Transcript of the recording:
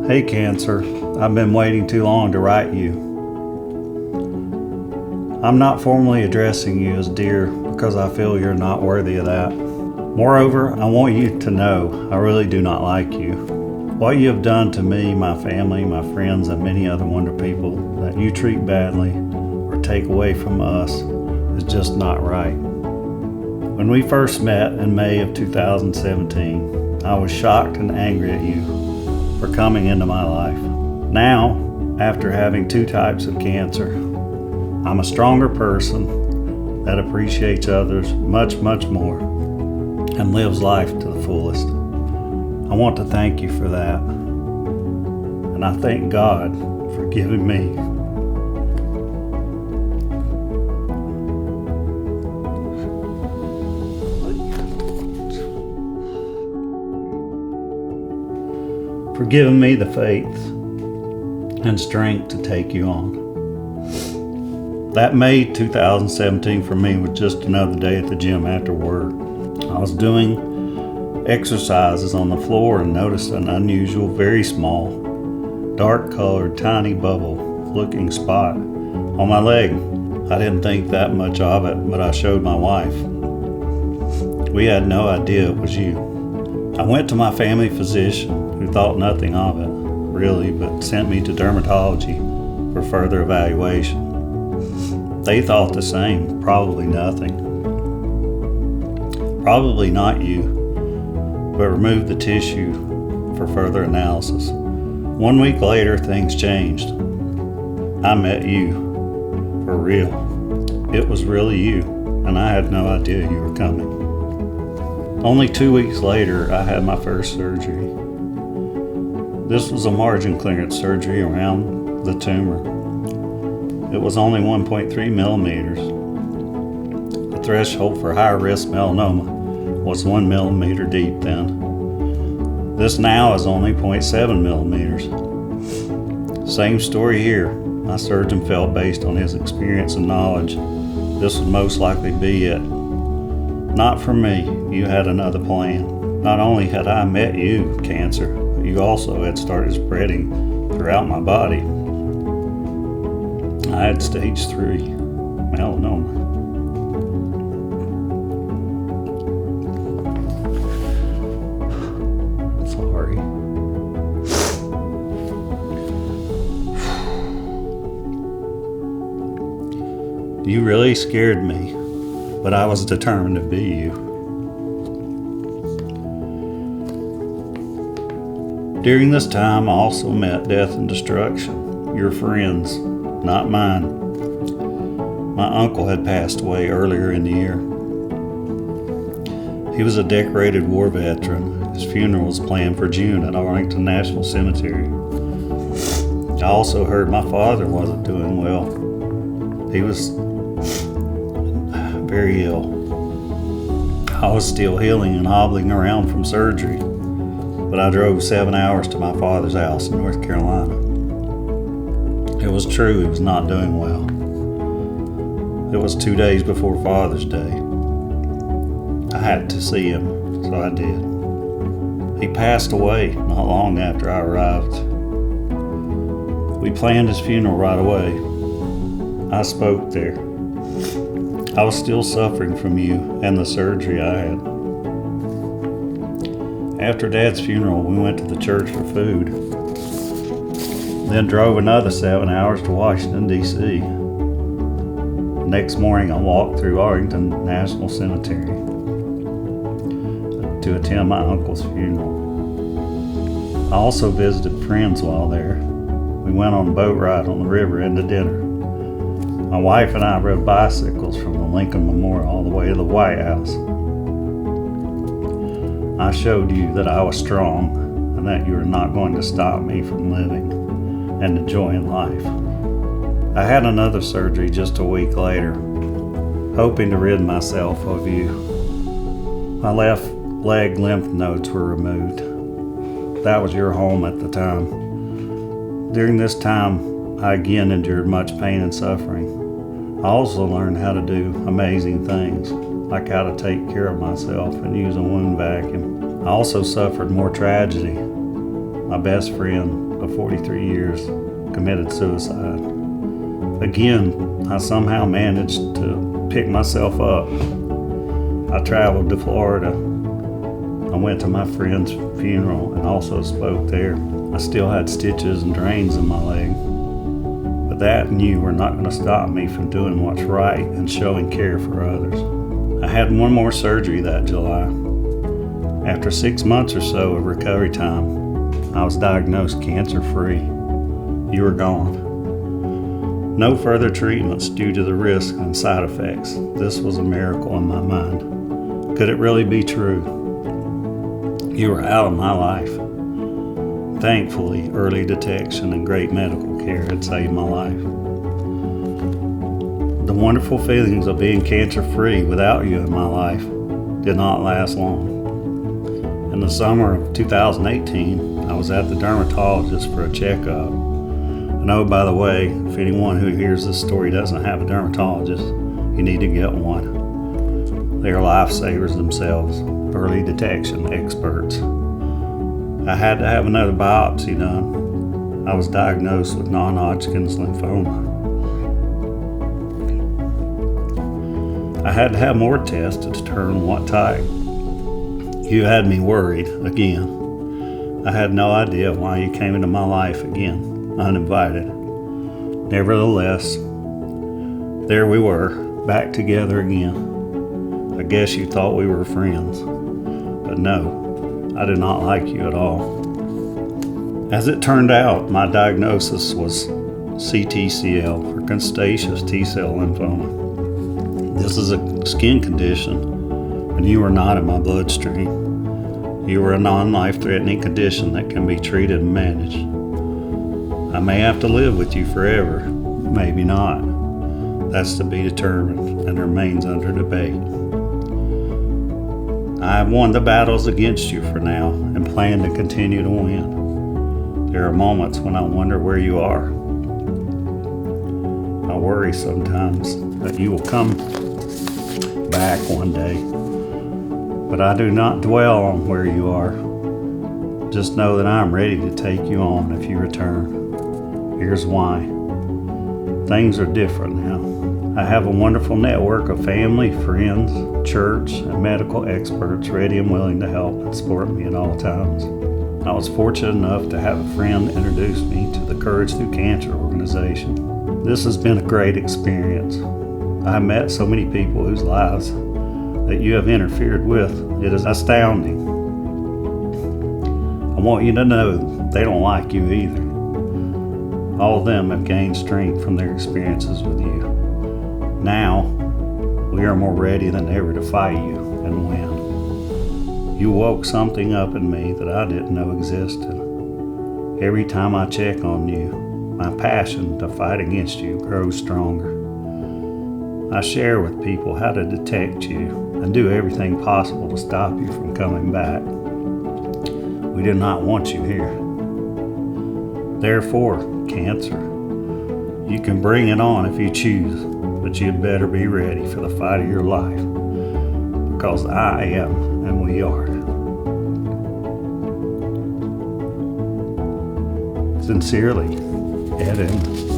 Hey Cancer, I've been waiting too long to write you. I'm not formally addressing you as dear because I feel you're not worthy of that. Moreover, I want you to know I really do not like you. What you have done to me, my family, my friends, and many other wonderful people that you treat badly or take away from us is just not right. When we first met in May of 2017, I was shocked and angry at you for coming into my life. Now, after having 2 types of cancer, I'm a stronger person that appreciates others much, much more and lives life to the fullest. I want to thank you for that. And I thank God for giving me. For giving me the faith and strength to take you on. That May 2017 for me was just another day at the gym after work. I was doing exercises on the floor and noticed an unusual, very small, dark colored, tiny bubble looking spot on my leg. I didn't think that much of it, but I showed my wife. We had no idea it was you. I went to my family physician, who thought nothing of it, really, but sent me to dermatology for further evaluation. They thought the same, probably nothing. Probably not you, but removed the tissue for further analysis. 1 week later, things changed. I met you, for real. It was really you, and I had no idea you were coming. Only 2 weeks later, I had my first surgery. This was a margin clearance surgery around the tumor. It was only 1.3 millimeters. The threshold for high-risk melanoma was 1 millimeter deep then. This now is only 0.7 millimeters. Same story here. My surgeon felt, based on his experience and knowledge, this would most likely be it. Not for me. You had another plan. Not only had I met you, cancer, but you also had started spreading throughout my body. I had stage 3 melanoma. Sorry. You really scared me, but I was determined to be you. During this time, I also met death and destruction, your friends, not mine. My uncle had passed away earlier in the year. He was a decorated war veteran. His funeral was planned for June at Arlington National Cemetery. I also heard my father wasn't doing well. He was very ill. I was still healing and hobbling around from surgery, but I drove 7 hours to my father's house in North Carolina. It was true he was not doing well. It was 2 days before Father's Day. I had to see him, so I did. He passed away not long after I arrived. We planned his funeral right away. I spoke there. I was still suffering from you and the surgery I had. After Dad's funeral, we went to the church for food, then drove another 7 hours to Washington, D.C. The next morning, I walked through Arlington National Cemetery to attend my uncle's funeral. I also visited friends while there. We went on a boat ride on the river and to dinner. My wife and I rode bicycles from the Lincoln Memorial all the way to the White House. I showed you that I was strong and that you were not going to stop me from living and enjoying life. I had another surgery just a week later, hoping to rid myself of you. My left leg lymph nodes were removed. That was your home at the time. During this time, I again endured much pain and suffering. I also learned how to do amazing things, like how to take care of myself and use a wound vacuum. I also suffered more tragedy. My best friend of of 43 years, committed suicide. Again, I somehow managed to pick myself up. I traveled to Florida. I went to my friend's funeral and also spoke there. I still had stitches and drains in my leg. But that and you were not going to stop me from doing what's right and showing care for others. I had one more surgery that July. After 6 months or so of recovery time, I was diagnosed cancer-free. You were gone. No further treatments due to the risk and side effects. This was a miracle in my mind. Could it really be true? You were out of my life. Thankfully, early detection and great medical care had saved my life. The wonderful feelings of being cancer-free without you in my life did not last long. In the summer of 2018, I was at the dermatologist for a checkup. And oh, by the way, if anyone who hears this story doesn't have a dermatologist, you need to get one. They are lifesavers themselves, early detection experts. I had to have another biopsy done. I was diagnosed with non-Hodgkin's lymphoma. I had to have more tests to determine what type. You had me worried again. I had no idea why you came into my life again, uninvited. Nevertheless, there we were, back together again. I guess you thought we were friends, but no, I did not like you at all. As it turned out, my diagnosis was CTCL, or contagious T-cell lymphoma. This is a skin condition, and you were not in my bloodstream. You were a non-life-threatening condition that can be treated and managed. I may have to live with you forever, maybe not. That's to be determined and remains under debate. I have won the battles against you for now and plan to continue to win. There are moments when I wonder where you are. I worry sometimes that you will come back one day, but I do not dwell on where you are. Just know that I am ready to take you on if you return. Here's why. Things are different now. I have a wonderful network of family, friends, church, and medical experts ready and willing to help and support me at all times. I was fortunate enough to have a friend introduce me to the Courage Through Cancer organization. This has been a great experience. I have met so many people whose lives that you have interfered with. It is astounding. I want you to know they don't like you either. All of them have gained strength from their experiences with you. Now, we are more ready than ever to fight you and win. You woke something up in me that I didn't know existed. Every time I check on you, my passion to fight against you grows stronger. I share with people how to detect you and do everything possible to stop you from coming back. We do not want you here. Therefore, cancer, you can bring it on if you choose, but you'd better be ready for the fight of your life, because I am and we are. Sincerely, Ed Inman.